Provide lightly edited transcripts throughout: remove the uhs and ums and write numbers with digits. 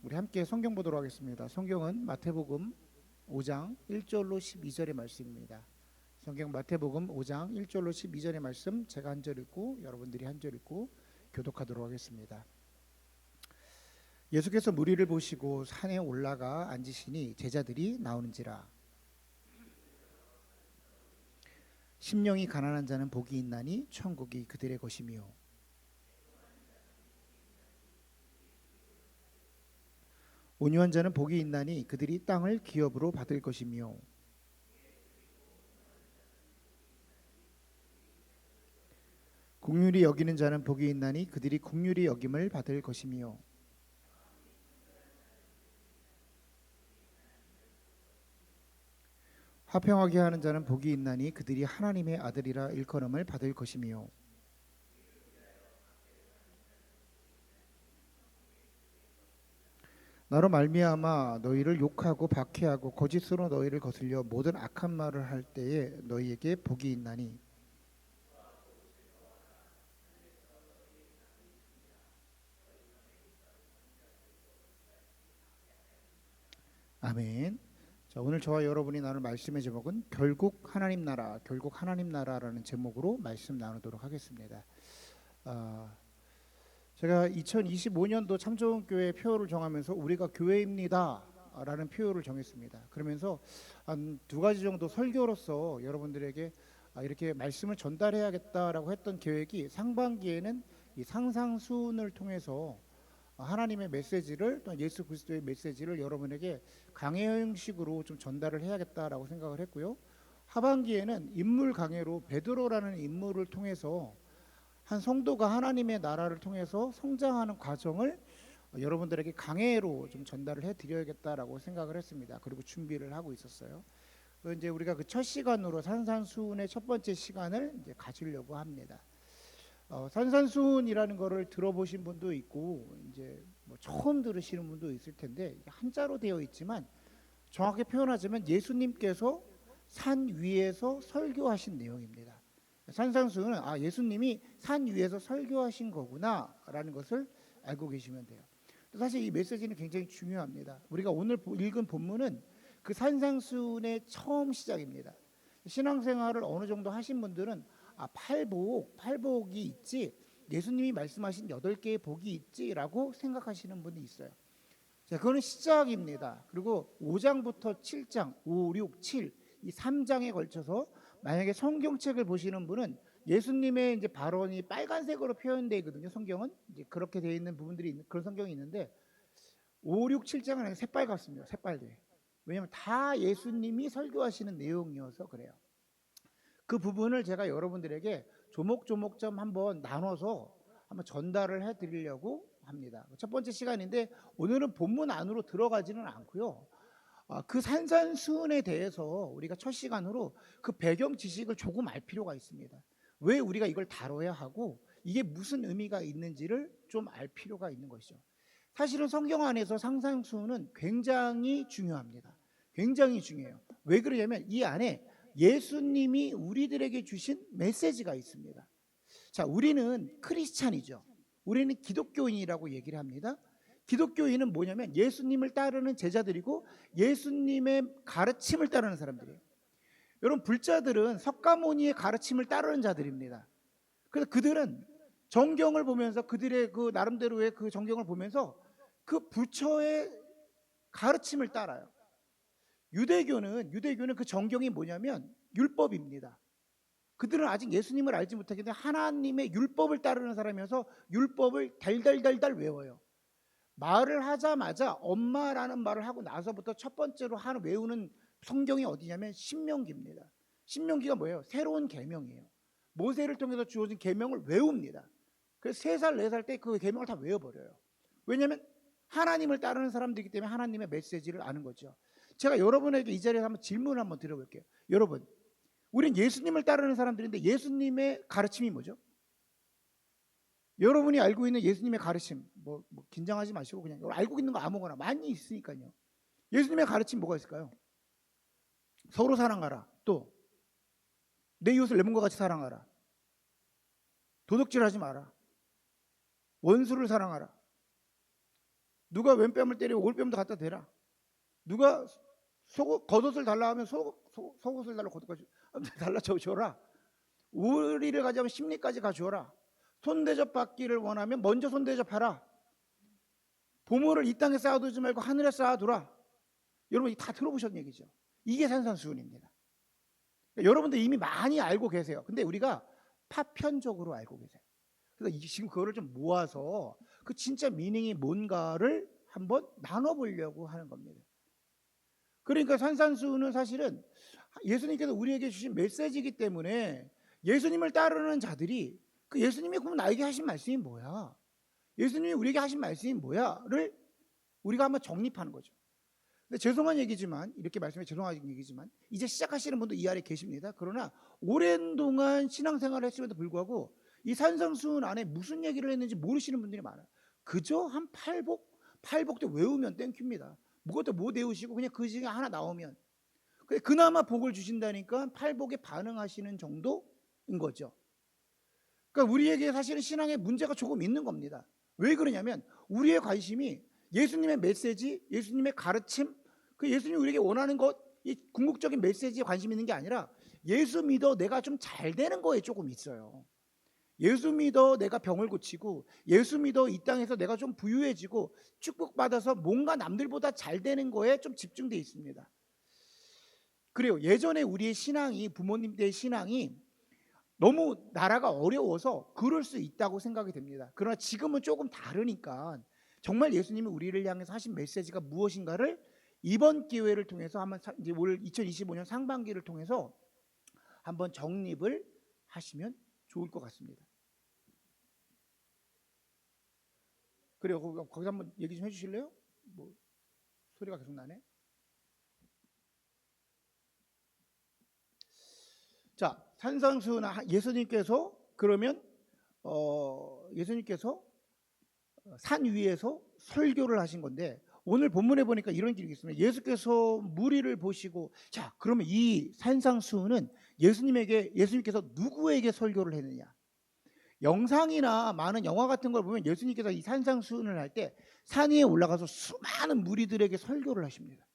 우리 함께 성경 보도록 하겠습니다. 성경은 마태복음 5장 1절로 12절의 말씀입니다. 성경 마태복음 5장 1절로 12절의 말씀 제가 한 절 읽고 여러분들이 한 절 읽고 교독하도록 하겠습니다. 예수께서 무리를 보시고 산에 올라가 앉으시니 제자들이 나오는지라. 심령이 가난한 자는 복이 있나니 천국이 그들의 것이며 온유한 자는 복이 있나니 그들이 땅을 기업으로 받을 것이며 긍휼히 여기는 자는 복이 있나니 그들이 긍휼히 여김을 받을 것이며 화평하게 하는 자는 복이 있나니 그들이 하나님의 아들이라 일컬음을 받을 것이며 나로 말미암아 너희를 욕하고 박해하고 거짓으로 너희를 거슬려 모든 악한 말을 할 때에 너희에게 복이 있나니 아멘. 자, 오늘 저와 여러분이 나눌 말씀의 제목은 결국 하나님 나라, 결국 하나님 나라라는 제목으로 말씀 나누도록 하겠습니다. 제가 2025년도 참좋은교회 표어를 정하면서 우리가 교회입니다 라는 표어를 정했습니다. 그러면서 한 두 가지 정도 설교로서 여러분들에게 이렇게 말씀을 전달해야겠다라고 했던 계획이 상반기에는 이 상상수훈을 통해서 하나님의 메시지를 또 예수 그리스도의 메시지를 여러분에게 강해 형식으로 좀 전달을 해야겠다라고 생각을 했고요. 하반기에는 인물 강해로 베드로라는 인물을 통해서 한 성도가 하나님의 나라를 통해서 성장하는 과정을 여러분들에게 강해로 좀 전달을 해드려야겠다라고 생각을 했습니다. 그리고 준비를 하고 있었어요. 이제 우리가 그 첫 시간으로 산산수훈의 첫 번째 시간을 이제 가지려고 합니다. 산산수훈이라는 거를 들어보신 분도 있고 이제 뭐 처음 들으시는 분도 있을 텐데 한자로 되어 있지만 정확히 표현하자면 예수님께서 산 위에서 설교하신 내용입니다. 산산수훈은 예수님이 산 위에서 설교하신 거구나라는 것을 알고 계시면 돼요. 사실 이 메시지는 굉장히 중요합니다. 우리가 오늘 읽은 본문은 그 산산수훈의 처음 시작입니다. 신앙생활을 어느 정도 하신 분들은 팔복이 있지, 예수님이 말씀하신 8개의 복이 있지라고 생각하시는 분이 있어요. 자, 그거는 시작입니다. 그리고 5장부터 7장, 5, 6, 7, 이 3장에 걸쳐서 만약에 성경책을 보시는 분은 예수님의 이제 발언이 빨간색으로 표현되어 있거든요. 성경은 이제 그렇게 되어 있는 부분들이 그런 성경이 있는데 5, 6, 7장은 새빨갛습니다. 새빨개. 왜냐하면 다 예수님이 설교하시는 내용이어서 그래요. 그 부분을 제가 여러분들에게 조목조목 좀 한번 나눠서 한번 전달을 해드리려고 합니다. 첫 번째 시간인데 오늘은 본문 안으로 들어가지는 않고요. 그 산산수훈에 대해서 우리가 첫 시간으로 그 배경 지식을 조금 알 필요가 있습니다. 왜 우리가 이걸 다뤄야 하고 이게 무슨 의미가 있는지를 좀 알 필요가 있는 것이죠. 사실은 성경 안에서 산산수훈은 굉장히 중요합니다. 굉장히 중요해요. 왜 그러냐면 이 안에 예수님이 우리들에게 주신 메시지가 있습니다. 자, 우리는 크리스찬이죠. 우리는 기독교인이라고 얘기를 합니다. 기독교인은 뭐냐면 예수님을 따르는 제자들이고 예수님의 가르침을 따르는 사람들이에요. 여러분, 불자들은 석가모니의 가르침을 따르는 자들입니다. 그래서 그들은 정경을 보면서 그들의 그 나름대로의 그 정경을 보면서 그 부처의 가르침을 따라요. 유대교는 그 정경이 뭐냐면 율법입니다. 그들은 아직 예수님을 알지 못하기 때문에 하나님의 율법을 따르는 사람이어서 율법을 달달달달 외워요. 말을 하자마자 엄마라는 말을 하고 나서부터 첫 번째로 외우는 성경이 어디냐면 신명기입니다. 신명기가 뭐예요? 새로운 계명이에요. 모세를 통해서 주어진 계명을 외웁니다. 그래서 3살, 4살 때 그 계명을 다 외워버려요. 왜냐하면 하나님을 따르는 사람들이기 때문에 하나님의 메시지를 아는 거죠. 제가 여러분에게 이 자리에서 한번 질문을 한번 드려볼게요. 여러분, 우린 예수님을 따르는 사람들인데 예수님의 가르침이 뭐죠? 여러분이 알고 있는 예수님의 가르침, 뭐 긴장하지 마시고 그냥 알고 있는 거 아무거나 많이 있으니까요. 예수님의 가르침 뭐가 있을까요? 서로 사랑하라. 또 내 이웃을 내 몸과 같이 사랑하라. 도둑질하지 마라. 원수를 사랑하라. 누가 왼뺨을 때리고 오른뺨도 갖다 대라. 누가 겉옷을 달라 하면 속옷을 달라 겉옷까지 달라 줘라. 우리를 가져가면 심리까지 가져라. 손대접 받기를 원하면 먼저 손대접하라. 보물을 이 땅에 쌓아두지 말고 하늘에 쌓아두라. 여러분 다 들어보셨던 얘기죠. 이게 산산수훈입니다. 그러니까 여러분들 이미 많이 알고 계세요. 근데 우리가 파편적으로 알고 계세요. 그래서 지금 그거를 좀 모아서 그 진짜 미닝이 뭔가를 한번 나눠보려고 하는 겁니다. 그러니까 산산수훈은 사실은 예수님께서 우리에게 주신 메시지이기 때문에 예수님을 따르는 자들이 그 예수님이 그럼 나에게 하신 말씀이 뭐야? 예수님이 우리에게 하신 말씀이 뭐야?를 우리가 한번 정립하는 거죠. 근데 죄송한 얘기지만, 이렇게 말씀해 죄송한 얘기지만 이제 시작하시는 분도 이 아래 계십니다. 그러나 오랜 동안 신앙생활을 했음에도 불구하고 이 산상수훈 안에 무슨 얘기를 했는지 모르시는 분들이 많아요. 그저 한 팔복도 외우면 땡큐입니다. 무것도 못 외우시고 그냥 그 중에 하나 나오면 그나마 복을 주신다니까 팔복에 반응하시는 정도인 거죠. 그러니까 우리에게 사실은 신앙에 문제가 조금 있는 겁니다. 왜 그러냐면 우리의 관심이 예수님의 메시지, 예수님의 가르침, 그 예수님이 우리에게 원하는 것, 이 궁극적인 메시지에 관심이 있는 게 아니라 예수 믿어 내가 좀 잘 되는 거에 조금 있어요. 예수 믿어 내가 병을 고치고, 예수 믿어 이 땅에서 내가 좀 부유해지고 축복받아서 뭔가 남들보다 잘 되는 거에 좀 집중되어 있습니다. 그래요. 예전에 우리의 신앙이, 부모님 때의 신앙이 너무 나라가 어려워서 그럴 수 있다고 생각이 됩니다. 그러나 지금은 조금 다르니까 정말 예수님이 우리를 향해서 하신 메시지가 무엇인가를 이번 기회를 통해서 한번 이제 올 2025년 상반기를 통해서 한번 정립을 하시면 좋을 것 같습니다. 그래요. 거기서 한번 얘기 좀 해주실래요? 뭐 소리가 계속 나네. 자, 산상수훈 예수님께서 그러면 예수님께서 산 위에서 설교를 하신 건데 오늘 본문에 보니까 이런 길이 있습니다. 예수께서 무리를 보시고 자, 그러면 이 산상수훈은 예수님께서 누구에게 설교를 했느냐? 영상이나 많은 영화 같은 걸 보면 예수님께서 이 산상수훈을 할 때 산 위에 올라가서 수많은 무리들에게 설교를 하십니다.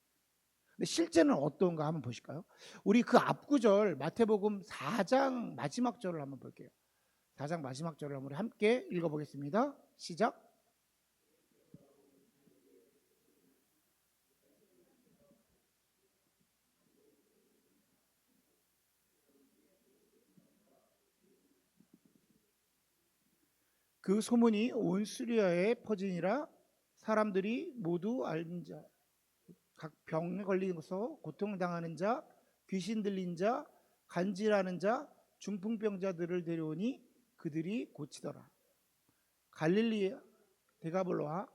근데 실제는 어떤가 한번 보실까요? 우리 그 앞구절 마태복음 4장 마지막 절을 한번 볼게요. 4장 마지막 절을 한번 함께 읽어보겠습니다. 시작. 그 소문이 온 시리아에 퍼지니라. 사람들이 모두 앓는 자, 각 병에 걸리면서 고통당하는 자, 귀신 들린 자, 간질하는 자, 중풍병자들을 데려오니 그들이 고치더라. 갈릴리 데가볼로와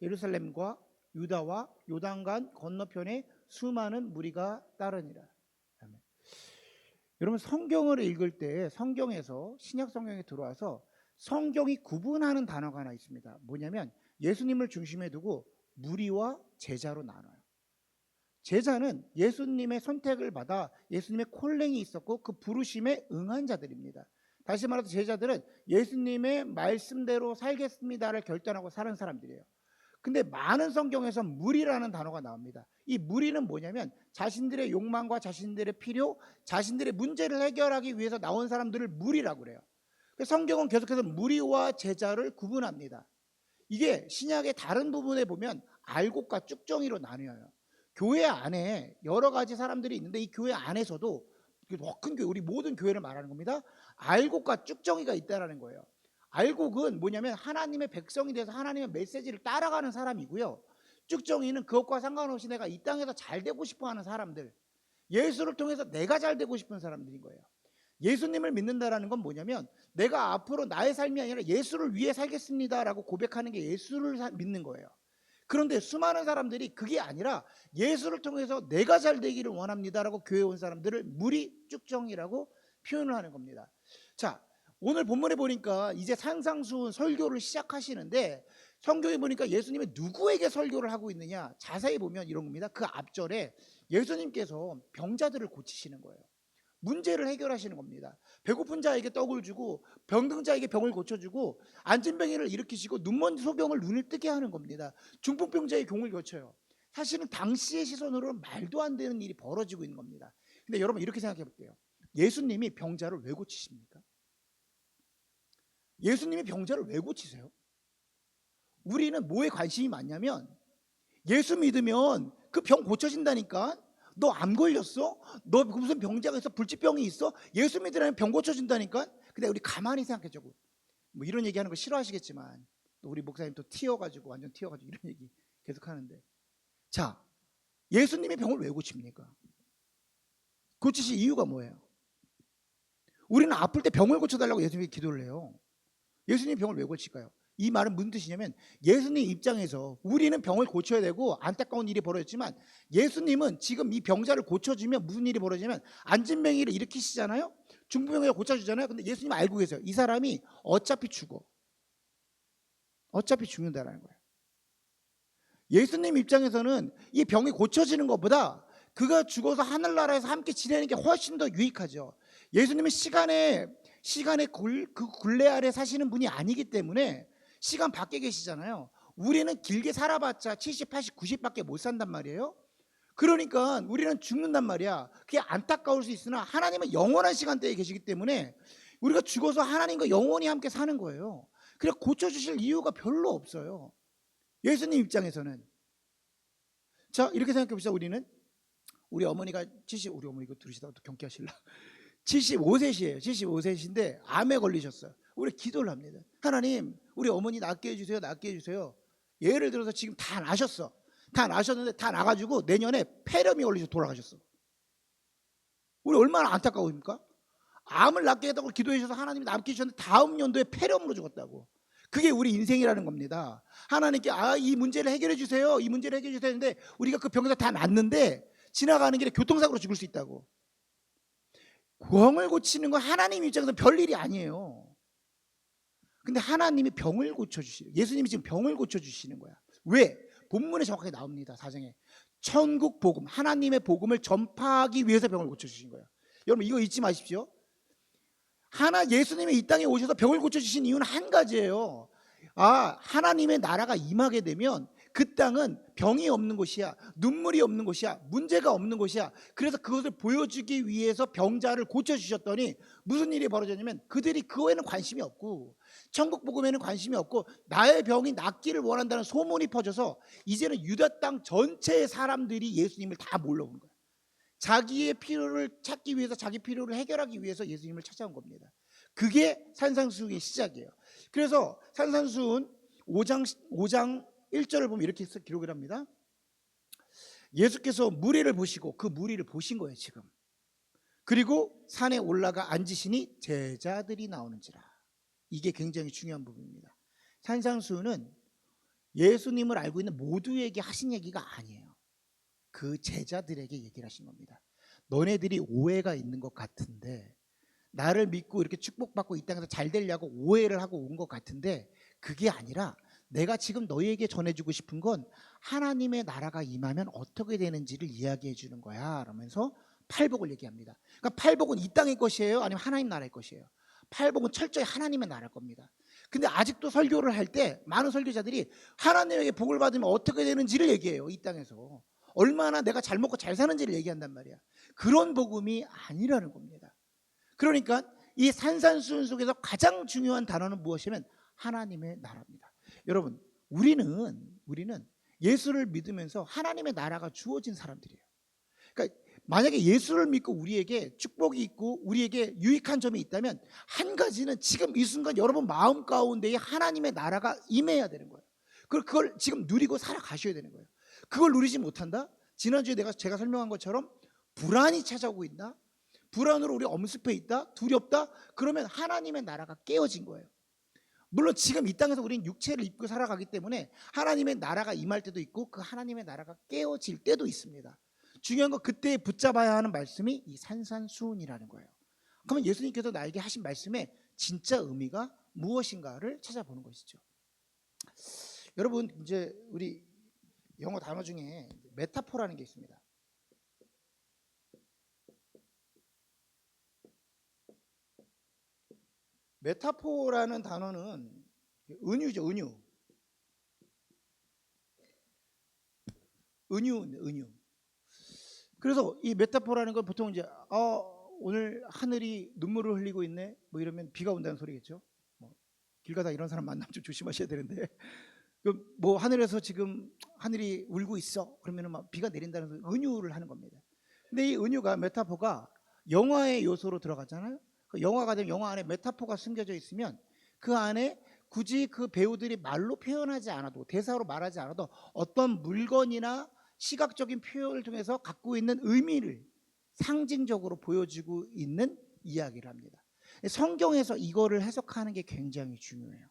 예루살렘과 유다와 요단강 건너편에 수많은 무리가 따르니라. 아멘. 여러분 성경을 읽을 때 성경에서 신약 성경에 들어와서 성경이 구분하는 단어가 하나 있습니다. 뭐냐면 예수님을 중심에 두고 무리와 제자로 나눠요. 제자는 예수님의 선택을 받아 예수님의 콜링이 있었고 그 부르심에 응한 자들입니다. 다시 말해서 제자들은 예수님의 말씀대로 살겠습니다를 결단하고 사는 사람들이에요. 근데 많은 성경에서 무리라는 단어가 나옵니다. 이 무리는 뭐냐면 자신들의 욕망과 자신들의 필요, 자신들의 문제를 해결하기 위해서 나온 사람들을 무리라고 그래요. 성경은 계속해서 무리와 제자를 구분합니다. 이게 신약의 다른 부분에 보면 알곡과 쭉정이로 나뉘어요. 교회 안에 여러 가지 사람들이 있는데 이 교회 안에서도 큰 교회, 우리 모든 교회를 말하는 겁니다. 알곡과 쭉정이가 있다라는 거예요. 알곡은 뭐냐면 하나님의 백성이 돼서 하나님의 메시지를 따라가는 사람이고요. 쭉정이는 그것과 상관없이 내가 이 땅에서 잘 되고 싶어하는 사람들, 예수를 통해서 내가 잘 되고 싶은 사람들인 거예요. 예수님을 믿는다라는 건 뭐냐면 내가 앞으로 나의 삶이 아니라 예수를 위해 살겠습니다라고 고백하는 게 예수를 믿는 거예요. 그런데 수많은 사람들이 그게 아니라 예수를 통해서 내가 잘 되기를 원합니다라고 교회에 온 사람들을 무리 쭉정이라고 표현을 하는 겁니다. 자, 오늘 본문에 보니까 이제 산상수훈 설교를 시작하시는데 성경에 보니까 예수님이 누구에게 설교를 하고 있느냐 자세히 보면 이런 겁니다. 그 앞절에 예수님께서 병자들을 고치시는 거예요. 문제를 해결하시는 겁니다. 배고픈 자에게 떡을 주고 병든 자에게 병을 고쳐주고 안진병이를 일으키시고 눈먼 소경을 눈을 뜨게 하는 겁니다. 중풍병자의 공을 고쳐요. 사실은 당시의 시선으로는 말도 안 되는 일이 벌어지고 있는 겁니다. 근데 여러분 이렇게 생각해 볼게요. 예수님이 병자를 왜 고치십니까? 예수님이 병자를 왜 고치세요? 우리는 뭐에 관심이 많냐면 예수 믿으면 그 병 고쳐진다니까. 너 암 걸렸어? 너 무슨 병자가 있어? 불치병이 있어? 예수 믿으라면 병 고쳐진다니까. 근데 우리 가만히 생각해줘. 뭐 이런 얘기하는 거 싫어하시겠지만 또 우리 목사님 또 튀어가지고 완전 튀어가지고 이런 얘기 계속 하는데, 자, 예수님이 병을 왜 고칩니까? 고치실 이유가 뭐예요? 우리는 아플 때 병을 고쳐달라고 예수님이 기도를 해요. 예수님이 병을 왜 고칠까요? 이 말은 무슨 뜻이냐면 예수님 입장에서 우리는 병을 고쳐야 되고 안타까운 일이 벌어졌지만 예수님은 지금 이 병자를 고쳐주면 무슨 일이 벌어지냐면 안진병이를 일으키시잖아요. 중풍병을 고쳐주잖아요. 근데 예수님 알고 계세요. 이 사람이 어차피 죽어. 어차피 죽는다라는 거예요. 예수님 입장에서는 이 병이 고쳐지는 것보다 그가 죽어서 하늘나라에서 함께 지내는 게 훨씬 더 유익하죠. 예수님은 시간의 그 굴레 아래 사시는 분이 아니기 때문에 시간 밖에 계시잖아요. 우리는 길게 살아봤자 70, 80, 90밖에 못 산단 말이에요. 그러니까 우리는 죽는단 말이야. 그게 안타까울 수 있으나 하나님은 영원한 시간대에 계시기 때문에 우리가 죽어서 하나님과 영원히 함께 사는 거예요. 그래서 고쳐주실 이유가 별로 없어요. 예수님 입장에서는. 자, 이렇게 생각해 봅시다. 우리 어머니가 우리 어머니 이거 들으시다가 또 경계하실라. 75세시에요. 75세신데 암에 걸리셨어요. 우리 기도를 합니다. 하나님, 우리 어머니 낫게 해주세요. 낫게 해주세요. 예를 들어서 지금 다 나셨어. 다 나셨는데 다 나가지고 내년에 폐렴이 걸리셔서 돌아가셨어. 우리 얼마나 안타까우십니까? 암을 낫게 해달라고 기도해 주셔서 하나님이 낫게 해주셨는데 다음 연도에 폐렴으로 죽었다고. 그게 우리 인생이라는 겁니다. 하나님께 이 문제를 해결해 주세요. 이 문제를 해결해 주세요 했는데 우리가 그 병에서 다 낫는데 지나가는 길에 교통사고로 죽을 수 있다고. 병을 고치는 건 하나님 입장에서 별일이 아니에요. 근데 하나님이 병을 고쳐주시는, 예수님이 지금 병을 고쳐주시는 거야. 왜? 본문에 정확하게 나옵니다. 사정에 천국 복음, 하나님의 복음을 전파하기 위해서 병을 고쳐주신 거예요. 여러분 이거 잊지 마십시오. 예수님이 이 땅에 오셔서 병을 고쳐주신 이유는 한 가지예요. 하나님의 나라가 임하게 되면 그 땅은 병이 없는 곳이야, 눈물이 없는 곳이야, 문제가 없는 곳이야. 그래서 그것을 보여주기 위해서 병자를 고쳐주셨더니 무슨 일이 벌어졌냐면 그들이 그거에는 관심이 없고 천국 복음에는 관심이 없고 나의 병이 낫기를 원한다는 소문이 퍼져서 이제는 유다 땅 전체의 사람들이 예수님을 다 몰려오는 거예요. 자기의 필요를 찾기 위해서, 자기 필요를 해결하기 위해서 예수님을 찾아온 겁니다. 그게 산상수훈의 시작이에요. 그래서 산상수훈 5장 1절을 보면 이렇게 기록을 합니다. 예수께서 무리를 보시고, 그 무리를 보신 거예요 지금. 그리고 산에 올라가 앉으시니 제자들이 나오는지라. 이게 굉장히 중요한 부분입니다. 산상수훈은 예수님을 알고 있는 모두에게 하신 얘기가 아니에요. 그 제자들에게 얘기를 하신 겁니다. 너네들이 오해가 있는 것 같은데, 나를 믿고 이렇게 축복받고 이 땅에서 잘 되려고 오해를 하고 온 것 같은데 그게 아니라 내가 지금 너희에게 전해주고 싶은 건 하나님의 나라가 임하면 어떻게 되는지를 이야기해 주는 거야 라면서 팔복을 얘기합니다. 그러니까 팔복은 이 땅의 것이에요? 아니면 하나님 나라의 것이에요? 팔복은 철저히 하나님의 나라일 겁니다. 근데 아직도 설교를 할 때 많은 설교자들이 하나님에게 복을 받으면 어떻게 되는지를 얘기해요. 이 땅에서 얼마나 내가 잘 먹고 잘 사는지를 얘기한단 말이야. 그런 복음이 아니라는 겁니다. 그러니까 이 산산수훈 속에서 가장 중요한 단어는 무엇이냐면 하나님의 나라입니다. 여러분, 우리는 예수를 믿으면서 하나님의 나라가 주어진 사람들이에요. 그러니까 만약에 예수를 믿고 우리에게 축복이 있고 우리에게 유익한 점이 있다면 한 가지는 지금 이 순간 여러분 마음 가운데에 하나님의 나라가 임해야 되는 거예요. 그걸 지금 누리고 살아가셔야 되는 거예요. 그걸 누리지 못한다? 지난주에 제가 설명한 것처럼 불안이 찾아오고 있나? 불안으로 우리 엄습해 있다? 두렵다? 그러면 하나님의 나라가 깨어진 거예요. 물론 지금 이 땅에서 우리는 육체를 입고 살아가기 때문에 하나님의 나라가 임할 때도 있고 그 하나님의 나라가 깨어질 때도 있습니다. 중요한 건 그때 붙잡아야 하는 말씀이 이 산산수훈이라는 거예요. 그러면 예수님께서 나에게 하신 말씀의 진짜 의미가 무엇인가를 찾아보는 것이죠. 여러분, 이제 우리 영어 단어 중에 메타포라는 게 있습니다. 메타포라는 단어는 은유죠, 은유. 은유. 그래서 이 메타포라는 건 보통 이제 오늘 하늘이 눈물을 흘리고 있네, 뭐 이러면 비가 온다는 소리겠죠. 길 가다 이런 사람 만나면 좀 조심하셔야 되는데, 뭐 하늘에서 지금 하늘이 울고 있어, 그러면은 막 비가 내린다는 소리, 은유를 하는 겁니다. 근데 이 은유가, 메타포가 영화의 요소로 들어가잖아요. 그 영화가 되면 영화 안에 메타포가 숨겨져 있으면 그 안에 굳이 그 배우들이 말로 표현하지 않아도, 대사로 말하지 않아도 어떤 물건이나 시각적인 표현을 통해서 갖고 있는 의미를 상징적으로 보여주고 있는 이야기를 합니다. 성경에서 이거를 해석하는 게 굉장히 중요해요.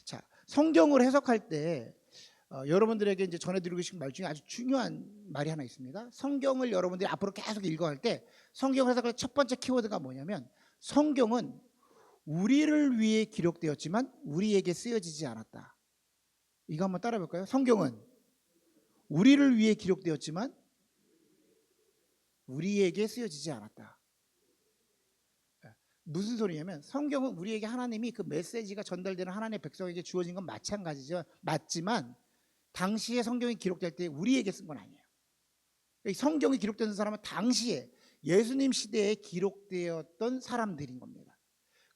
자, 성경을 해석할 때 여러분들에게 이제 전해드리고 싶은 말 중에 아주 중요한 말이 하나 있습니다. 성경을 여러분들이 앞으로 계속 읽어갈 때 성경 해석의 첫 번째 키워드가 뭐냐면, 성경은 우리를 위해 기록되었지만 우리에게 쓰여지지 않았다. 이거 한번 따라 볼까요? 성경은 우리를 위해 기록되었지만 우리에게 쓰여지지 않았다. 무슨 소리냐면, 성경은 우리에게 하나님이 그 메시지가 전달되는 하나님의 백성에게 주어진 건 마찬가지죠. 맞지만 당시에 성경이 기록될 때 우리에게 쓴 건 아니에요. 성경이 기록된 사람은 당시에 예수님 시대에 기록되었던 사람들인 겁니다.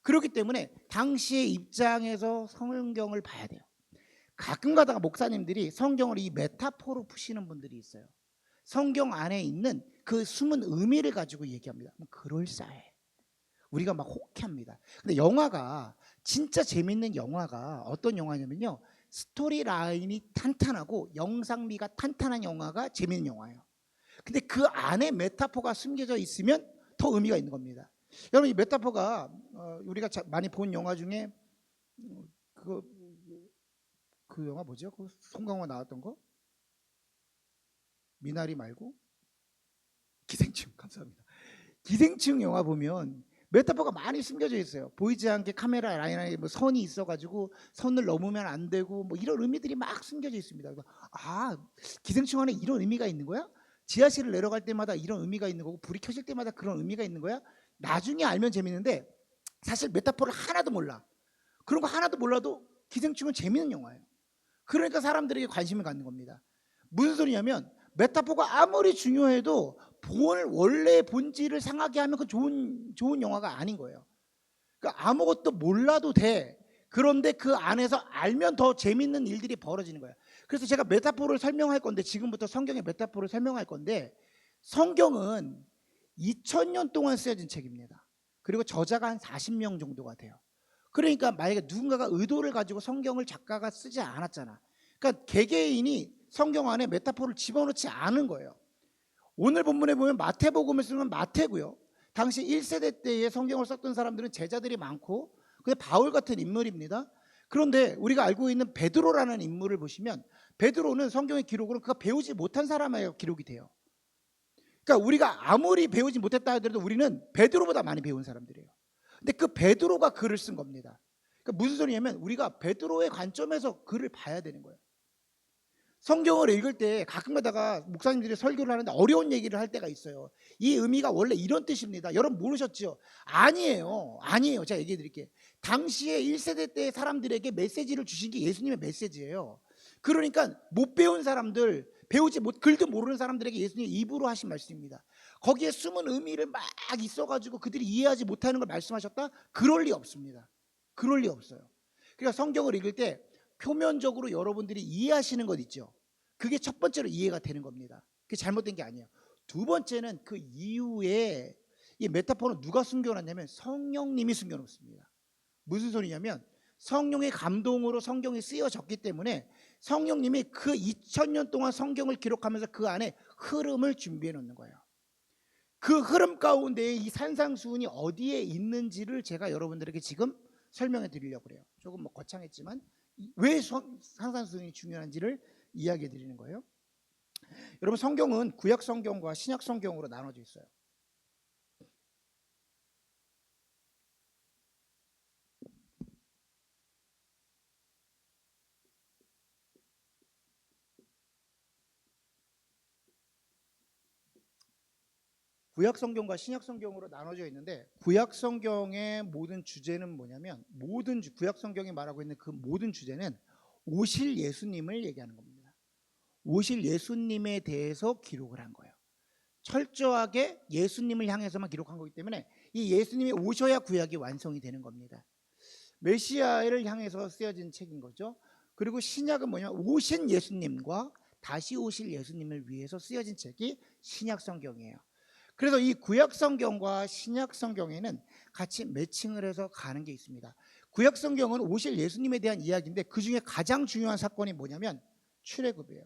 그렇기 때문에 당시의 입장에서 성경을 봐야 돼요. 가끔 가다가 목사님들이 성경을 이 메타포로 푸시는 분들이 있어요. 성경 안에 있는 그 숨은 의미를 가지고 얘기합니다. 그럴싸해. 우리가 막 호쾌합니다. 근데 영화가, 진짜 재밌는 영화가 어떤 영화냐면요, 스토리 라인이 탄탄하고 영상미가 탄탄한 영화가 재밌는 영화예요. 근데 그 안에 메타포가 숨겨져 있으면 더 의미가 있는 겁니다. 여러분, 이 메타포가 우리가 많이 본 영화 중에 그 영화 뭐죠? 그 송강호 나왔던 거? 미나리 말고 기생충. 감사합니다. 기생충 영화 보면 메타포가 많이 숨겨져 있어요. 보이지 않게 카메라 라인에 뭐 선이 있어가지고 선을 넘으면 안 되고, 뭐 이런 의미들이 막 숨겨져 있습니다. 기생충 안에 이런 의미가 있는 거야? 지하실을 내려갈 때마다 이런 의미가 있는 거고, 불이 켜질 때마다 그런 의미가 있는 거야? 나중에 알면 재밌는데 사실 메타포를 하나도 몰라. 그런 거 하나도 몰라도 기생충은 재밌는 영화예요. 그러니까 사람들에게 관심을 갖는 겁니다. 무슨 소리냐면, 메타포가 아무리 중요해도 원래 본질을 상하게 하면 그 좋은 영화가 아닌 거예요. 그러니까 아무것도 몰라도 돼. 그런데 그 안에서 알면 더 재밌는 일들이 벌어지는 거예요. 그래서 제가 메타포를 설명할 건데, 지금부터 성경의 메타포를 설명할 건데, 성경은 2000년 동안 쓰여진 책입니다. 그리고 저자가 한 40명 정도가 돼요. 그러니까 만약에 누군가가 의도를 가지고 성경을 작가가 쓰지 않았잖아. 그러니까 개개인이 성경 안에 메타포를 집어넣지 않은 거예요. 오늘 본문에 보면 마태복음을 쓰면 마태고요. 당시 1세대 때에 성경을 썼던 사람들은 제자들이 많고, 그게 바울 같은 인물입니다. 그런데 우리가 알고 있는 베드로라는 인물을 보시면, 베드로는 성경의 기록으로 그가 배우지 못한 사람의 기록이 돼요. 그러니까 우리가 아무리 배우지 못했다 하더라도 우리는 베드로보다 많이 배운 사람들이에요. 근데 그 베드로가 글을 쓴 겁니다. 그러니까 무슨 소리냐면, 우리가 베드로의 관점에서 글을 봐야 되는 거예요. 성경을 읽을 때 가끔 가다가 목사님들이 설교를 하는데 어려운 얘기를 할 때가 있어요. 이 의미가 원래 이런 뜻입니다. 여러분 모르셨죠? 아니에요. 제가 얘기해 드릴게요. 당시에 1세대 때 사람들에게 메시지를 주신 게 예수님의 메시지예요. 그러니까 못 배운 사람들, 글도 모르는 사람들에게 예수님이 입으로 하신 말씀입니다. 거기에 숨은 의미를 막 있어가지고 그들이 이해하지 못하는 걸 말씀하셨다? 그럴 리 없습니다. 그럴 리 없어요. 그러니까 성경을 읽을 때 표면적으로 여러분들이 이해하시는 것 있죠. 그게 첫 번째로 이해가 되는 겁니다. 그게 잘못된 게 아니에요. 두 번째는 그 이후에 이 메타포는 누가 숨겨놨냐면 성령님이 숨겨놓습니다. 무슨 소리냐면, 성령의 감동으로 성경이 쓰여졌기 때문에 성령님이 그 2000년 동안 성경을 기록하면서 그 안에 흐름을 준비해 놓는 거예요. 그 흐름 가운데에 이 산상수훈이 어디에 있는지를 제가 여러분들에게 지금 설명해 드리려고 그래요. 조금 뭐 거창했지만 왜 산상수훈이 중요한지를 이야기해 드리는 거예요. 여러분, 성경은 구약 성경과 신약 성경으로 나눠져 있어요. 구약 성경과 신약 성경으로 나눠져 있는데, 구약 성경의 모든 주제는 뭐냐면, 구약 성경이 말하고 있는 그 모든 주제는 오실 예수님을 얘기하는 겁니다. 오실 예수님에 대해서 기록을 한 거예요. 철저하게 예수님을 향해서만 기록한 거기 때문에 이 예수님이 오셔야 구약이 완성이 되는 겁니다. 메시아를 향해서 쓰여진 책인 거죠. 그리고 신약은 뭐냐면 오신 예수님과 다시 오실 예수님을 위해서 쓰여진 책이 신약 성경이에요. 그래서 이 구약 성경과 신약 성경에는 같이 매칭을 해서 가는 게 있습니다. 구약 성경은 오실 예수님에 대한 이야기인데 그 중에 가장 중요한 사건이 뭐냐면 출애굽이에요.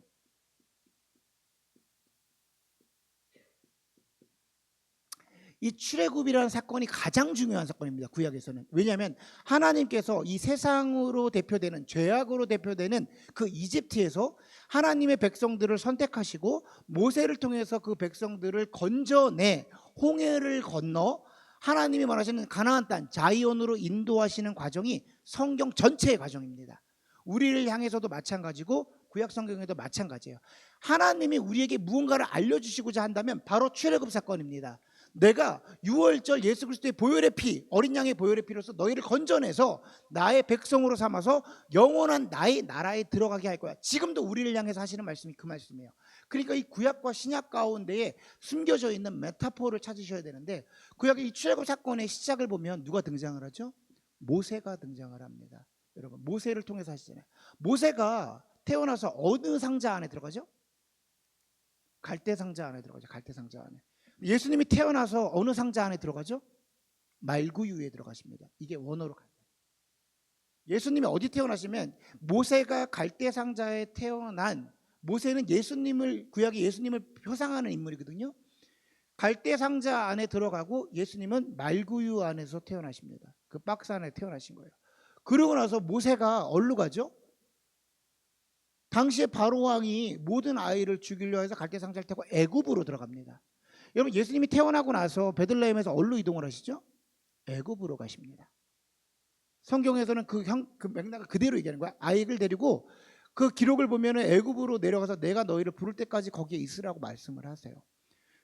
이 출애굽이라는 사건이 가장 중요한 사건입니다. 구약에서는. 왜냐하면 하나님께서 이 세상으로 대표되는, 죄악으로 대표되는 그 이집트에서 하나님의 백성들을 선택하시고 모세를 통해서 그 백성들을 건져내 홍해를 건너 하나님이 말하시는 가나안 땅 자이온으로 인도하시는 과정이 성경 전체의 과정입니다. 우리를 향해서도 마찬가지고 구약 성경에도 마찬가지예요. 하나님이 우리에게 무언가를 알려주시고자 한다면 바로 출애굽 사건입니다. 내가 6월절 예수 그리스도의 보혈의 피, 어린 양의 보혈의 피로서 너희를 건져내서 나의 백성으로 삼아서 영원한 나의 나라에 들어가게 할 거야. 지금도 우리를 향해서 하시는 말씀이 그 말씀이에요. 그러니까 이 구약과 신약 가운데에 숨겨져 있는 메타포를 찾으셔야 되는데, 구약의 이 출애굽 사건의 시작을 보면 누가 등장을 하죠? 모세가 등장을 합니다. 여러분, 모세를 통해서 하시잖아요. 모세가 태어나서 어느 상자 안에 들어가죠? 갈대 상자 안에 들어가죠. 갈대 상자 안에. 예수님이 태어나서 어느 상자 안에 들어가죠? 말구유에 들어가십니다. 이게 원어로. 예수님이 어디 태어나시면 모세가 갈대 상자에 태어난, 모세는 예수님을, 구약의 예수님을 표상하는 인물이거든요. 갈대 상자 안에 들어가고 예수님은 말구유 안에서 태어나십니다. 그 박스 안에 태어나신 거예요. 그러고 나서 모세가 어디로 가죠? 당시에 바로 왕이 모든 아이를 죽이려 해서 갈대 상자를 타고 애굽으로 들어갑니다. 여러분, 예수님이 태어나고 나서 베들레헴에서 어디로 이동을 하시죠? 애굽으로 가십니다. 성경에서는 그 맥락을 그대로 얘기하는 거야. 아이를 데리고 그 기록을 보면 애굽으로 내려가서 내가 너희를 부를 때까지 거기에 있으라고 말씀을 하세요.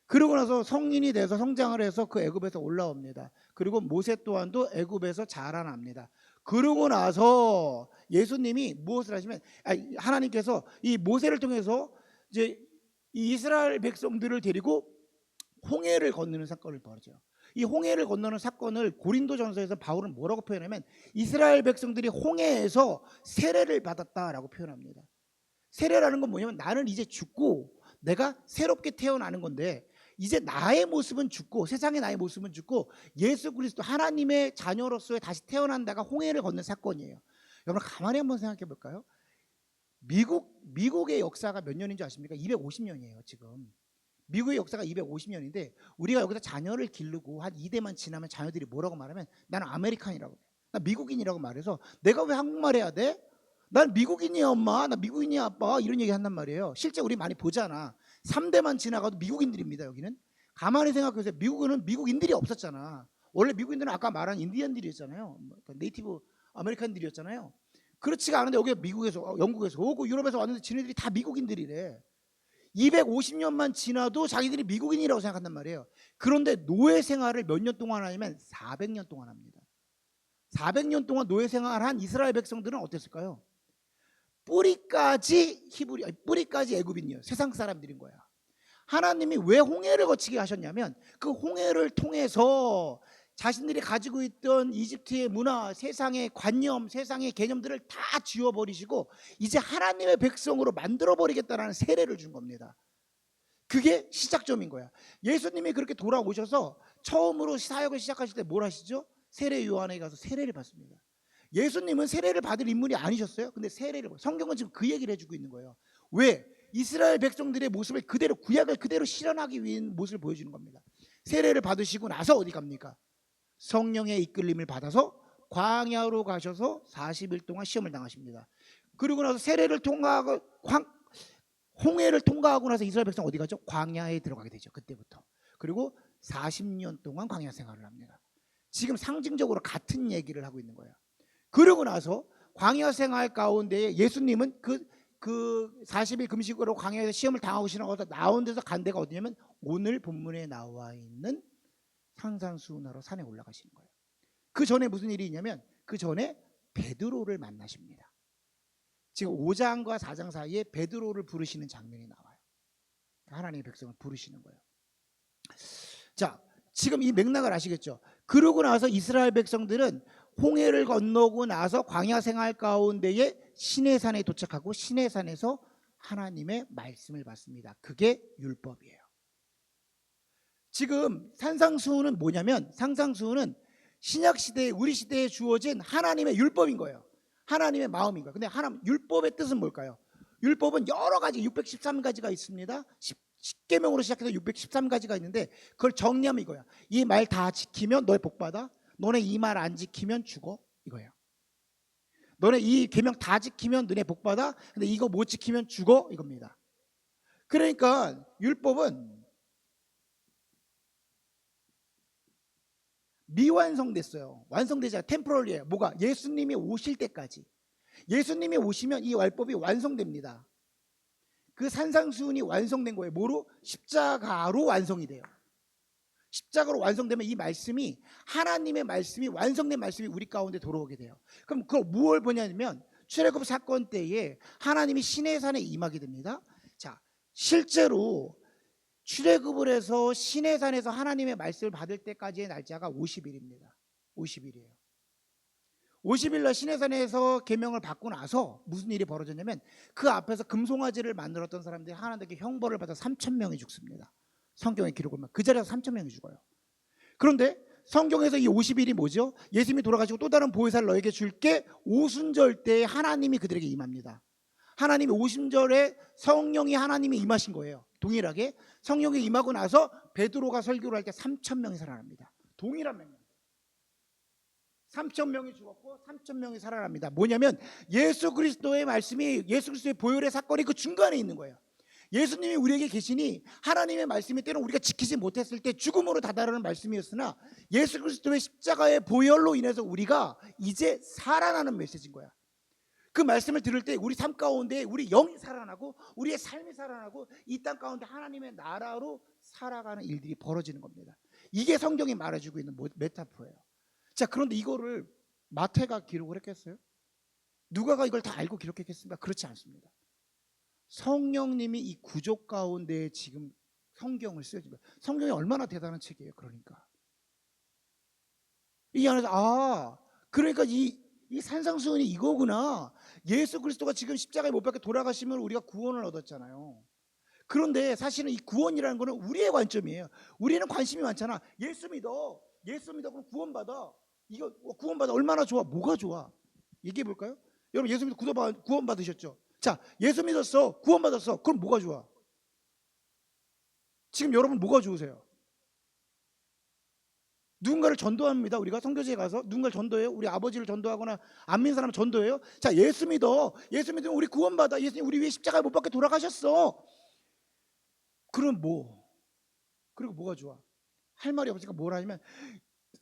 그러고 나서 성인이 돼서 성장을 해서 그 애굽에서 올라옵니다. 그리고 모세 또한도 애굽에서 자라납니다. 그러고 나서 예수님이 무엇을 하시면, 하나님께서 이 모세를 통해서 이제 이스라엘 백성들을 데리고 홍해를 건너는 사건을 벌이죠. 이 홍해를 건너는 사건을 고린도전서에서 바울은 뭐라고 표현하면 이스라엘 백성들이 홍해에서 세례를 받았다라고 표현합니다. 세례라는 건 뭐냐면 나는 이제 죽고 내가 새롭게 태어나는 건데, 이제 나의 모습은 죽고 세상의 나의 모습은 죽고 예수 그리스도 하나님의 자녀로서의 다시 태어난다가 홍해를 걷는 사건이에요. 여러분, 가만히 한번 생각해 볼까요? 미국의 역사가 몇 년인 줄 아십니까? 250년이에요 지금. 미국의 역사가 250년인데 우리가 여기서 자녀를 기르고 한 2대만 지나면 자녀들이 뭐라고 말하면 나는 아메리칸이라고 해. 나 미국인이라고 말해서 내가 왜 한국말 해야 돼? 난 미국인이야 엄마, 나 미국인이야 아빠, 이런 얘기 한단 말이에요. 실제 우리 많이 보잖아. 3대만 지나가도 미국인들입니다. 여기는 가만히 생각해보세요. 미국은 미국인들이 없었잖아. 원래 미국인들은 아까 말한 인디언들이었잖아요. 네이티브 아메리칸들이었잖아요. 그렇지가 않은데 여기 미국에서 영국에서 오고 유럽에서 왔는데 지네들이 다 미국인들이래. 250년만 지나도 자기들이 미국인이라고 생각한단 말이에요. 그런데 노예 생활을 몇 년 동안 하냐면 400년 동안 합니다. 400년 동안 노예 생활한 이스라엘 백성들은 어땠을까요? 뿌리까지 뿌리까지 애굽인이에요. 세상 사람들인 거야. 하나님이 왜 홍해를 거치게 하셨냐면 그 홍해를 통해서 자신들이 가지고 있던 이집트의 문화, 세상의 관념, 세상의 개념들을 다 지워버리시고 이제 하나님의 백성으로 만들어버리겠다는 세례를 준 겁니다. 그게 시작점인 거야. 예수님이 그렇게 돌아오셔서 처음으로 사역을 시작하실 때 뭘 하시죠? 세례 요한에 가서 세례를 받습니다. 예수님은 세례를 받을 인물이 아니셨어요. 근데 세례를, 성경은 지금 그 얘기를 해주고 있는 거예요. 왜? 이스라엘 백성들의 모습을 그대로, 구약을 그대로 실현하기 위한 모습을 보여주는 겁니다. 세례를 받으시고 나서 어디 갑니까? 성령의 이끌림을 받아서 광야로 가셔서 40일 동안 시험을 당하십니다. 그리고 나서 세례를 통과하고 홍해를 통과하고 나서 이스라엘 백성 어디 가죠? 광야에 들어가게 되죠. 그때부터. 그리고 40년 동안 광야 생활을 합니다. 지금 상징적으로 같은 얘기를 하고 있는 거예요. 그러고 나서 광야 생활 가운데 예수님은 그 그 40일 금식으로 광야에서 시험을 당하고 지나가서 나온 데서 간 데가 어디냐면 오늘 본문에 나와 있는 산상수훈하러 산에 올라가시는 거예요. 그 전에 무슨 일이 있냐면 그 전에 베드로를 만나십니다. 지금 5장과 4장 사이에 베드로를 부르시는 장면이 나와요. 하나님의 백성을 부르시는 거예요. 자, 지금 이 맥락을 아시겠죠? 그러고 나서 이스라엘 백성들은 홍해를 건너고 나서 광야 생활 가운데에 시내산에 도착하고 시내산에서 하나님의 말씀을 받습니다. 그게 율법이에요. 지금 산상수훈은 뭐냐면 상상수훈은 신약시대에 우리 시대에 주어진 하나님의 율법인 거예요. 하나님의 마음인 거예요. 근데 하나님 율법의 뜻은 뭘까요? 율법은 여러 가지 613가지가 있습니다. 10계명으로 시작해서 613가지가 있는데 그걸 정리하면 이거야. 이 말 다 지키면 너의 복 받아. 너네 이 말 안 지키면 죽어. 이거예요. 너네 이 계명 다 지키면 너네 복 받아. 근데 이거 못 지키면 죽어. 이겁니다. 그러니까 율법은 미완성됐어요. 완성되지 않아요. 템포럴리에요. 뭐가? 예수님이 오실 때까지. 예수님이 오시면 이 율법이 완성됩니다. 그 산상수훈이 완성된 거예요. 뭐로? 십자가로 완성이 돼요. 십자가로 완성되면 이 말씀이 하나님의 말씀이 완성된 말씀이 우리 가운데 돌아오게 돼요. 그럼 그걸 무엇을 보냐면 출애굽 사건 때에 하나님이 시내산에 임하게 됩니다. 자, 실제로 출애굽을 해서 시내산에서 하나님의 말씀을 받을 때까지의 날짜가 50일입니다. 50일이에요. 50일 날 시내산에서 계명을 받고 나서 무슨 일이 벌어졌냐면 그 앞에서 금송아지를 만들었던 사람들이 하나님께 형벌을 받아 3,000명이 죽습니다. 성경에 기록을 보면 그 자리에서 3,000명이 죽어요. 그런데 성경에서 이 50일이 뭐죠? 예수님이 돌아가시고 또 다른 보혜사를 너에게 줄게 오순절 때 하나님이 그들에게 임합니다. 하나님이 오순절에 성령이 하나님이 임하신 거예요. 동일하게 성령이 임하고 나서 베드로가 설교를 할 때 3,000명이 살아납니다. 동일한 맥락. 3,000명이 죽었고 3,000명이 살아납니다. 뭐냐면 예수 그리스도의 말씀이 예수 그리스도의 보혈의 사건이 그 중간에 있는 거예요. 예수님이 우리에게 계시니 하나님의 말씀이 때로는 우리가 지키지 못했을 때 죽음으로 다다르는 말씀이었으나 예수 그리스도의 십자가의 보혈로 인해서 우리가 이제 살아나는 메시지인 거야. 그 말씀을 들을 때 우리 삶 가운데 우리 영이 살아나고 우리의 삶이 살아나고 이 땅 가운데 하나님의 나라로 살아가는 일들이 벌어지는 겁니다. 이게 성경이 말해주고 있는 메타포예요. 자, 그런데 이거를 마태가 기록을 했겠어요? 누가가 이걸 다 알고 기록했겠습니까? 그렇지 않습니다. 성령님이 이 구조 가운데 지금 성경을 쓰여진 거예요. 성경이 얼마나 대단한 책이에요. 그러니까 이 안에서 그러니까 이 산상수훈이 이거구나. 예수 그리스도가 지금 십자가에 못 박혀 돌아가시면 우리가 구원을 얻었잖아요. 그런데 사실은 이 구원이라는 거는 우리의 관점이에요. 우리는 관심이 많잖아. 예수 믿어 그럼 구원받아. 이거 구원받아 얼마나 좋아? 뭐가 좋아? 얘기해 볼까요? 여러분 예수 믿어 구원 받으셨죠? 자, 예수 믿었어, 구원 받았어. 그럼 뭐가 좋아? 지금 여러분 뭐가 좋으세요? 누군가를 전도합니다. 우리가 선교지에 가서 누군가를 전도해요. 우리 아버지를 전도하거나 안 믿는 사람을 전도해요. 자, 예수 믿으면 우리 구원받아. 예수님 우리 위해 십자가에 못 박혀 돌아가셨어. 그럼 뭐? 그리고 뭐가 좋아? 할 말이 없으니까 뭘 하냐면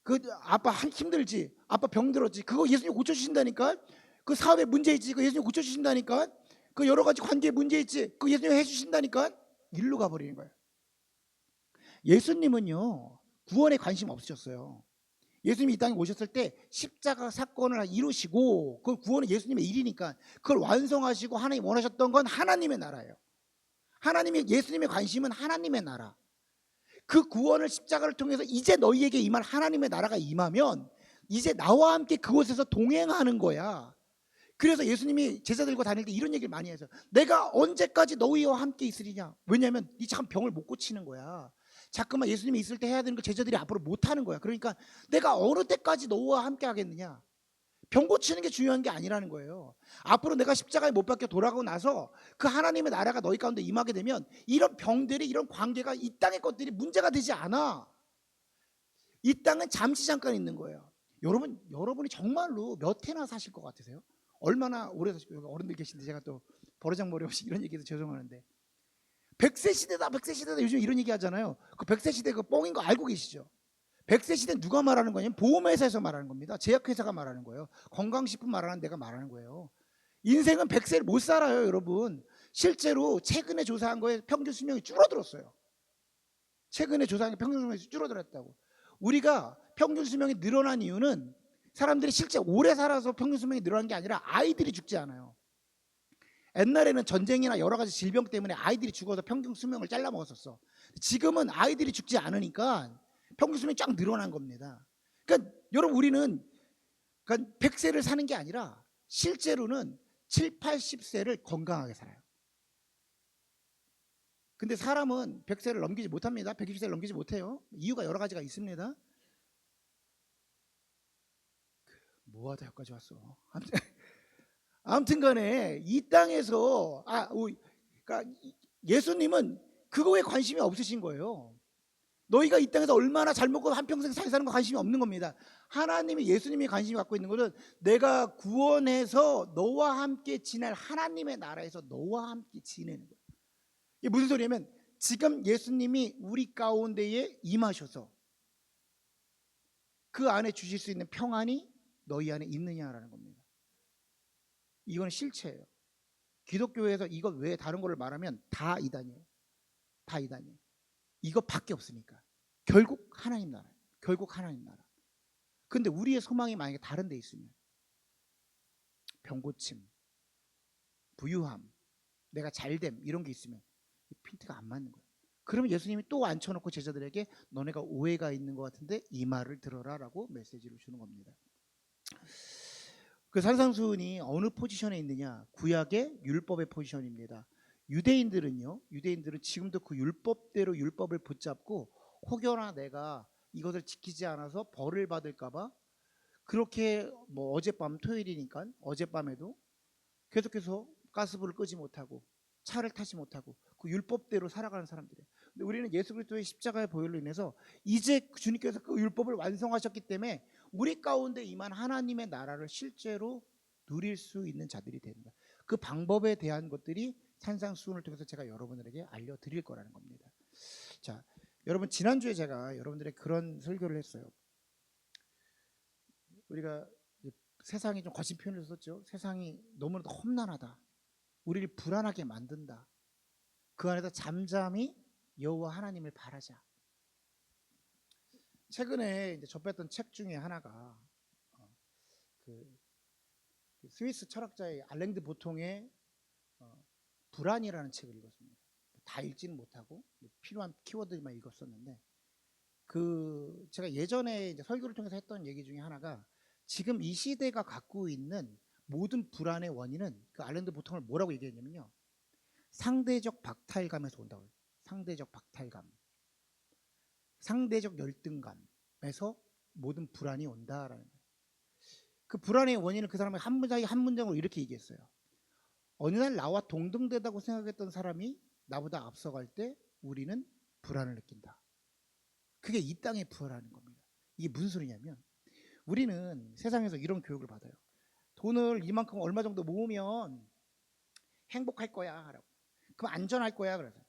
그 아빠 힘들지, 아빠 병들었지, 그거 예수님 고쳐주신다니까. 그 사업에 문제 있지, 그 예수님 고쳐주신다니까. 그 여러 가지 관계에 문제 있지, 그 예수님 해주신다니까. 일로 가버리는 거예요. 예수님은요 구원에 관심 없으셨어요. 예수님이 이 땅에 오셨을 때 십자가 사건을 이루시고 그 구원은 예수님의 일이니까 그걸 완성하시고 하나님 원하셨던 건 하나님의 나라예요. 예수님의 관심은 하나님의 나라. 그 구원을 십자가를 통해서 이제 너희에게 임한 하나님의 나라가 임하면 이제 나와 함께 그곳에서 동행하는 거야. 그래서 예수님이 제자들과 다닐 때 이런 얘기를 많이 해서 내가 언제까지 너희와 함께 있으리냐. 왜냐하면 이 참 병을 못 고치는 거야. 자꾸만 예수님이 있을 때 해야 되는 걸 제자들이 앞으로 못하는 거야. 그러니까 내가 어느 때까지 너와 함께 하겠느냐. 병 고치는 게 중요한 게 아니라는 거예요. 앞으로 내가 십자가에 못 박혀 돌아가고 나서 그 하나님의 나라가 너희 가운데 임하게 되면 이런 병들이, 이런 관계가, 이 땅의 것들이 문제가 되지 않아. 이 땅은 잠시 잠깐 있는 거예요. 여러분이 정말로 몇 해나 사실 것 같으세요? 얼마나 오래 사실 거예요? 어른들 계신데 제가 또 버르장머리 없이 이런 얘기해서 죄송하는데 100세 시대다 요즘 이런 얘기 하잖아요. 그 100세 시대 그 뻥인 거 알고 계시죠? 100세 시대는 누가 말하는 거냐면 보험회사에서 말하는 겁니다. 제약회사가 말하는 거예요. 건강식품 말하는 데가 말하는 거예요. 인생은 100세를 못 살아요, 여러분. 실제로 최근에 조사한 거에 평균 수명이 줄어들었어요. 최근에 조사한 게 평균 수명이 줄어들었다고. 우리가 평균 수명이 늘어난 이유는 사람들이 실제 오래 살아서 평균 수명이 늘어난 게 아니라 아이들이 죽지 않아요. 옛날에는 전쟁이나 여러 가지 질병 때문에 아이들이 죽어서 평균 수명을 잘라 먹었었어. 지금은 아이들이 죽지 않으니까 평균 수명이 쫙 늘어난 겁니다. 그러니까 여러분, 우리는 그러니까 100세를 사는 게 아니라 실제로는 7, 80세를 건강하게 살아요. 근데 사람은 100세를 넘기지 못합니다. 120세를 넘기지 못해요. 이유가 여러 가지가 있습니다. 뭐하다 여기까지 왔어. 아무튼 간에 이 땅에서 그러니까 예수님은 그거에 관심이 없으신 거예요. 너희가 이 땅에서 얼마나 잘 먹고 한평생 잘 사는 거 관심이 없는 겁니다. 하나님이, 예수님이 관심이 갖고 있는 것은 내가 구원해서 너와 함께 지낼 하나님의 나라에서 너와 함께 지내는 거예요. 이게 무슨 소리냐면 지금 예수님이 우리 가운데에 임하셔서 그 안에 주실 수 있는 평안이 너희 안에 있느냐라는 겁니다. 이건 실체예요. 기독교에서 이거 외에 다른 거를 말하면 다 이단이에요. 다 이단이에요. 이것밖에 없으니까. 결국 하나님 나라예요. 결국 하나님 나라. 근데 우리의 소망이 만약에 다른 데 있으면 병고침, 부유함, 내가 잘됨 이런 게 있으면 핀트가 안 맞는 거예요. 그러면 예수님이 또 앉혀놓고 제자들에게 너네가 오해가 있는 것 같은데 이 말을 들어라 라고 메시지를 주는 겁니다. 그 산상수훈이 어느 포지션에 있느냐? 구약의 율법의 포지션입니다. 유대인들은 지금도 그 율법대로 율법을 붙잡고 혹여나 내가 이것을 지키지 않아서 벌을 받을까 봐 그렇게 뭐 어젯밤 토요일이니까 어젯밤에도 계속해서 가스불을 끄지 못하고 차를 타지 못하고 그 율법대로 살아가는 사람들이에요. 근데 우리는 예수 그리스도의 십자가의 보혈로 인해서 이제 주님께서 그 율법을 완성하셨기 때문에 우리 가운데 임한 하나님의 나라를 실제로 누릴 수 있는 자들이 됩니다. 그 방법에 대한 것들이 산상수훈을 통해서 제가 여러분들에게 알려드릴 거라는 겁니다. 자, 여러분, 지난주에 제가 여러분들의 그런 설교를 했어요. 우리가 세상이 좀 거친 표현을 썼죠. 세상이 너무나도 험난하다. 우리를 불안하게 만든다. 그 안에서 잠잠히 여호와 하나님을 바라자. 최근에 이제 접했던 책 중에 하나가 그 스위스 철학자의 알랭드 보통의 불안이라는 책을 읽었습니다. 다 읽지는 못하고 필요한 키워드만 읽었었는데 그 제가 예전에 이제 설교를 통해서 했던 얘기 중에 하나가 지금 이 시대가 갖고 있는 모든 불안의 원인은 그 알랭드 보통을 뭐라고 얘기했냐면요, 상대적 박탈감에서 온다고 해요. 상대적 박탈감, 상대적 열등감에서 모든 불안이 온다라는 거예요. 그 불안의 원인을 그 사람이 한 문장으로 이렇게 얘기했어요. 어느 날 나와 동등되다고 생각했던 사람이 나보다 앞서갈 때 우리는 불안을 느낀다. 그게 이 땅의 불안인 겁니다. 이게 무슨 소리냐면 우리는 세상에서 이런 교육을 받아요. 돈을 이만큼 얼마 정도 모으면 행복할 거야 라고. 그럼 안전할 거야. 그래서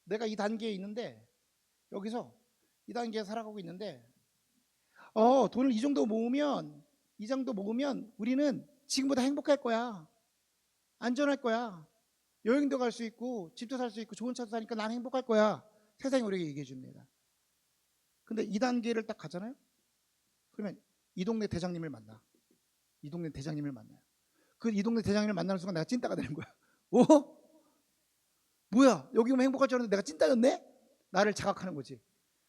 내가 이 단계에 있는데 여기서 이 단계에 살아가고 있는데 돈을 이 정도 모으면 우리는 지금보다 행복할 거야. 안전할 거야. 여행도 갈 수 있고 집도 살 수 있고 좋은 차도 사니까 난 행복할 거야. 세상이 우리에게 얘기해 줍니다. 근데 이 단계를 딱 가잖아요. 그러면 이 동네 대장님을 만나. 이 동네 대장님을 만나요. 그 이 동네 대장님을 만나는 순간 내가 찐따가 되는 거야. 뭐야? 여기 오면 행복할 줄 알았는데 내가 찐따였네? 나를 자각하는 거지.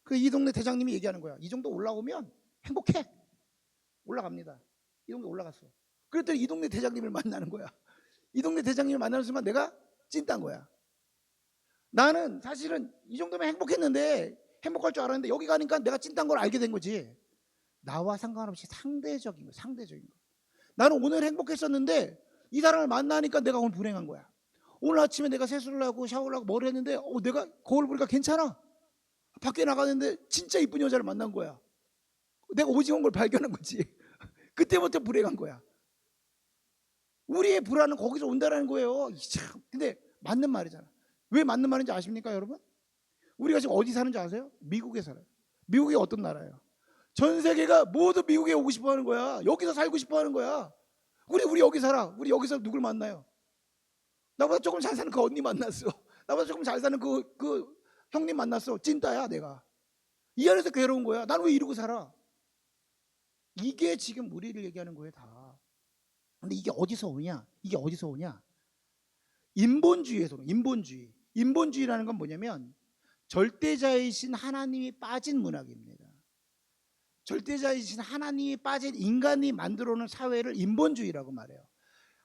그 이 동네 대장님이 얘기하는 거야. 이 정도 올라오면 행복해. 올라갑니다. 이 동네 올라갔어. 그랬더니 이 동네 대장님을 만나는 거야. 이 동네 대장님을 만나는 순간 내가 찐따인 거야. 나는 사실은 이 정도면 행복했는데, 행복할 줄 알았는데 여기 가니까 내가 찐따인 걸 알게 된 거지. 나와 상관없이 상대적인 거, 상대적인 거. 나는 오늘 행복했었는데 이 사람을 만나니까 내가 오늘 불행한 거야. 오늘 아침에 내가 세수를 하고 샤워를 하고 머리를 했는데 내가 거울 보니까 괜찮아. 밖에 나가는데 진짜 이쁜 여자를 만난 거야. 내가 오징어인 걸 발견한 거지. 그때부터 불행한 거야. 우리의 불안은 거기서 온다라는 거예요. 참. 근데 맞는 말이잖아. 왜 맞는 말인지 아십니까, 여러분? 우리가 지금 어디 사는지 아세요? 미국에 살아요. 미국이 어떤 나라예요? 전 세계가 모두 미국에 오고 싶어 하는 거야. 여기서 살고 싶어 하는 거야. 우리 여기 살아. 우리 여기서 누굴 만나요? 나보다 조금 잘 사는 그 언니 만났어. 나보다 조금 잘 사는 그 형님 만났어. 찐따야 내가. 이 안에서 괴로운 거야. 나는 왜 이러고 살아? 이게 지금 우리를 얘기하는 거예요 다. 근데 이게 어디서 오냐? 이게 어디서 오냐? 인본주의에서 오는 인본주의. 인본주의라는 건 뭐냐면 절대자이신 하나님이 빠진 문학입니다. 절대자이신 하나님이 빠진 인간이 만들어 놓은 사회를 인본주의라고 말해요.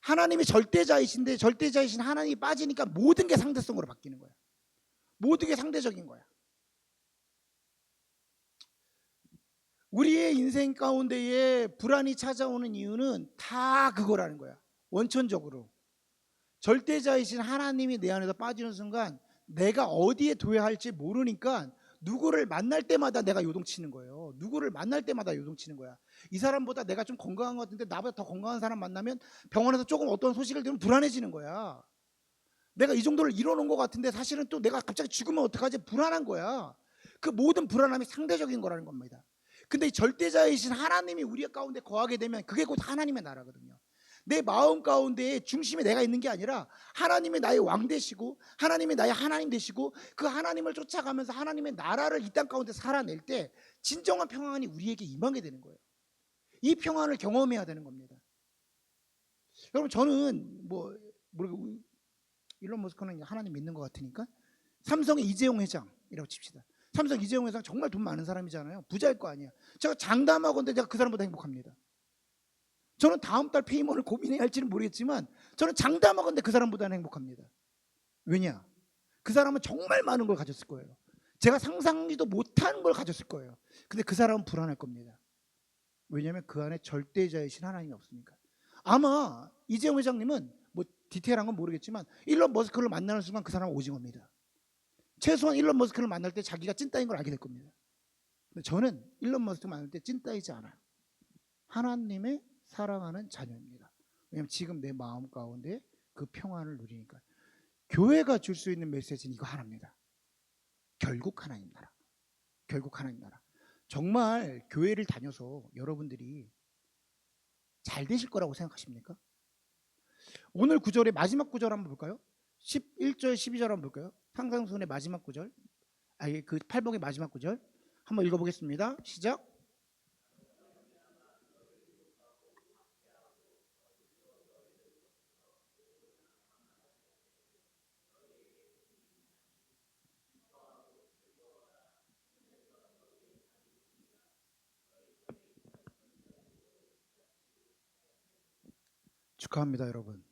하나님이 절대자이신데 절대자이신 하나님이 빠지니까 모든 게 상대성으로 바뀌는 거야. 모든 게 상대적인 거야. 우리의 인생 가운데에 불안이 찾아오는 이유는 다 그거라는 거야. 원천적으로 절대자이신 하나님이 내 안에서 빠지는 순간 내가 어디에 둬야 할지 모르니까 누구를 만날 때마다 내가 요동치는 거예요. 누구를 만날 때마다 요동치는 거야. 이 사람보다 내가 좀 건강한 것 같은데 나보다 더 건강한 사람 만나면 병원에서 조금 어떤 소식을 들으면 불안해지는 거야. 내가 이 정도를 이뤄놓은 것 같은데 사실은 또 내가 갑자기 죽으면 어떡하지? 불안한 거야. 그 모든 불안함이 상대적인 거라는 겁니다. 근데 이 절대자이신 하나님이 우리 가운데 거하게 되면 그게 곧 하나님의 나라거든요. 내 마음 가운데 중심에 내가 있는 게 아니라 하나님이 나의 왕 되시고 하나님이 나의 하나님 되시고 그 하나님을 쫓아가면서 하나님의 나라를 이 땅 가운데 살아낼 때 진정한 평안이 우리에게 임하게 되는 거예요. 이 평안을 경험해야 되는 겁니다. 여러분 저는 뭐 일론 머스크는 하나님 믿는 것 같으니까 삼성의 이재용 회장이라고 칩시다. 삼성 이재용 회장 정말 돈 많은 사람이잖아요. 부자일 거 아니야. 제가 장담하건대 제가 그 사람보다 행복합니다. 저는 다음 달 페이먼을 고민해야 할지는 모르겠지만 저는 장담하건대 그 사람보다는 행복합니다. 왜냐? 그 사람은 정말 많은 걸 가졌을 거예요. 제가 상상도 못한 걸 가졌을 거예요. 근데 그 사람은 불안할 겁니다. 왜냐하면 그 안에 절대자이신 하나님이 없으니까. 아마 이재용 회장님은 뭐 디테일한 건 모르겠지만 일론 머스크를 만나는 순간 그 사람은 오징어입니다. 최소한 일론 머스크를 만날 때 자기가 찐따인 걸 알게 될 겁니다. 근데 저는 일론 머스크 만날 때 찐따이지 않아요. 하나님의 사랑하는 자녀입니다. 왜냐하면 지금 내 마음 가운데 그 평안을 누리니까. 교회가 줄 수 있는 메시지는 이거 하나입니다. 결국 하나님 나라. 결국 하나님 나라. 정말 교회를 다녀서 여러분들이 잘 되실 거라고 생각하십니까? 오늘 구절의 마지막 구절 한번 볼까요? 11절 12절 한번 볼까요? 상상순의 마지막 구절, 그 팔복의 마지막 구절 한번 읽어보겠습니다. 시작. 축하합니다 여러분.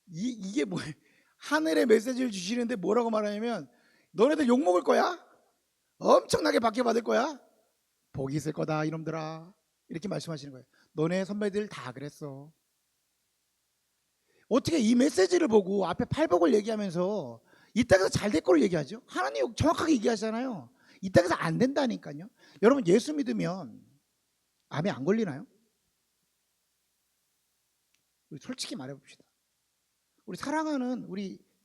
이게 뭐예요? 하늘의 메시지를 주시는데 뭐라고 말하냐면 너네들 욕먹을 거야? 엄청나게 박해받을 거야? 복이 있을 거다 이놈들아, 이렇게 말씀하시는 거예요. 너네 선배들 다 그랬어. 어떻게 이 메시지를 보고 앞에 팔복을 얘기하면서 이 땅에서 잘 될 거를 얘기하죠? 하나님 정확하게 얘기하잖아요. 이 땅에서 안 된다니까요. 여러분 예수 믿으면 암에 안 걸리나요? 우리 솔직히 말해봅시다. 우리 사랑하는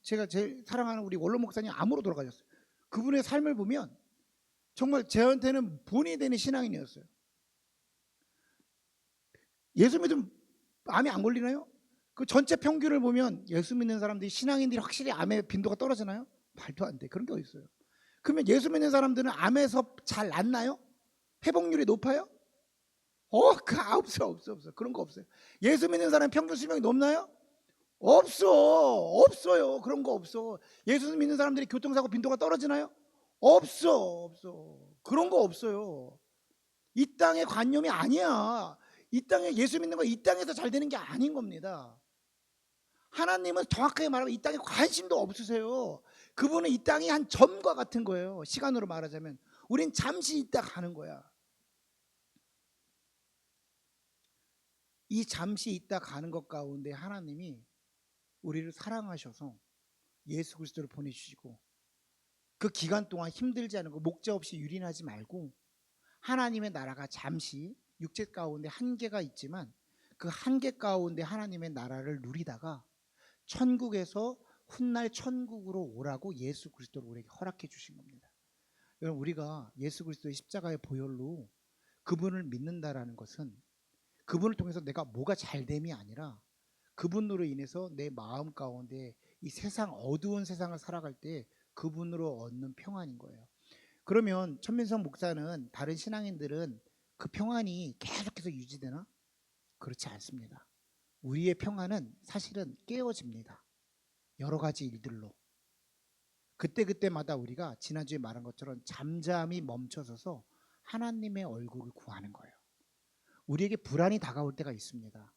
제가 제일 사랑하는 우리 원로 목사님 암으로 돌아가셨어요. 그분의 삶을 보면 정말 저한테는 본이 되는 신앙인이었어요. 예수 믿으면 암이 안 걸리나요? 그 전체 평균을 보면 예수 믿는 사람들이 신앙인들이 확실히 암의 빈도가 떨어지나요? 말도 안 돼. 그런 게 어디 있어요? 그러면 예수 믿는 사람들은 암에서 잘 낫나요? 회복률이 높아요? 없어. 그런 거 없어요. 예수 믿는 사람 평균 수명이 높나요? 없어요. 그런 거 없어. 예수 믿는 사람들이 교통사고 빈도가 떨어지나요? 없어. 그런 거 없어요. 이 땅의 관념이 아니야. 이 땅에 예수 믿는 거 이 땅에서 잘 되는 게 아닌 겁니다. 하나님은 정확하게 말하면 이 땅에 관심도 없으세요. 그분은 이 땅이 한 점과 같은 거예요. 시간으로 말하자면 우린 잠시 있다 가는 거야. 이 잠시 있다 가는 것 가운데 하나님이 우리를 사랑하셔서 예수 그리스도를 보내주시고 그 기간 동안 힘들지 않고 목자 없이 유린하지 말고 하나님의 나라가 잠시 육체 가운데 한계가 있지만 그 한계 가운데 하나님의 나라를 누리다가 천국에서 훗날 천국으로 오라고 예수 그리스도를 우리에게 허락해 주신 겁니다. 여러분 우리가 예수 그리스도의 십자가의 보혈로 그분을 믿는다라는 것은 그분을 통해서 내가 뭐가 잘됨이 아니라 그분으로 인해서 내 마음 가운데 이 세상 어두운 세상을 살아갈 때 그분으로 얻는 평안인 거예요. 그러면 천민성 목사는 다른 신앙인들은 그 평안이 계속해서 유지되나? 그렇지 않습니다. 우리의 평안은 사실은 깨어집니다. 여러 가지 일들로. 그때그때마다 우리가 지난주에 말한 것처럼 잠잠히 멈춰서서 하나님의 얼굴을 구하는 거예요. 우리에게 불안이 다가올 때가 있습니다.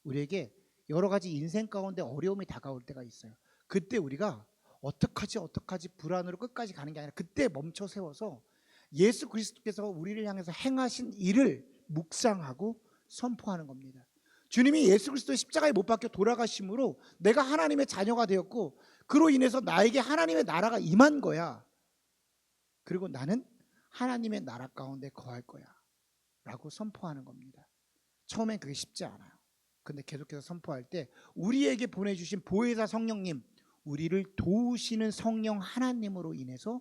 우리에게 여러 가지 인생 가운데 어려움이 다가올 때가 있어요. 그때 우리가 어떡하지 불안으로 끝까지 가는 게 아니라 그때 멈춰 세워서 예수 그리스도께서 우리를 향해서 행하신 일을 묵상하고 선포하는 겁니다. 주님이 예수 그리스도의 십자가에 못 박혀 돌아가심으로 내가 하나님의 자녀가 되었고 그로 인해서 나에게 하나님의 나라가 임한 거야. 그리고 나는 하나님의 나라 가운데 거할 거야 라고 선포하는 겁니다. 처음엔 그게 쉽지 않아요. 근데 계속해서 선포할 때 우리에게 보내주신 보혜사 성령님, 우리를 도우시는 성령 하나님으로 인해서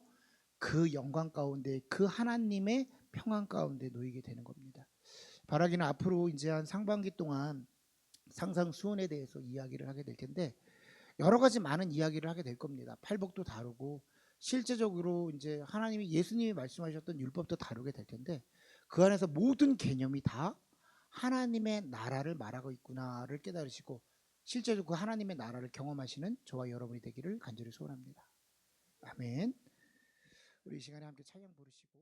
그 영광 가운데 그 하나님의 평안 가운데 놓이게 되는 겁니다. 바라기는 앞으로 이제 한 상반기 동안 상상수훈에 대해서 이야기를 하게 될 텐데 여러 가지 많은 이야기를 하게 될 겁니다. 팔복도 다루고 실제적으로 이제 하나님이 예수님이 말씀하셨던 율법도 다루게 될 텐데 그 안에서 모든 개념이 다 하나님의 나라를 말하고 있구나를 깨달으시고 실제로 그 하나님의 나라를 경험하시는 저와 여러분이 되기를 간절히 소원합니다. 아멘. 우리 이 시간에 함께 찬양 부르시고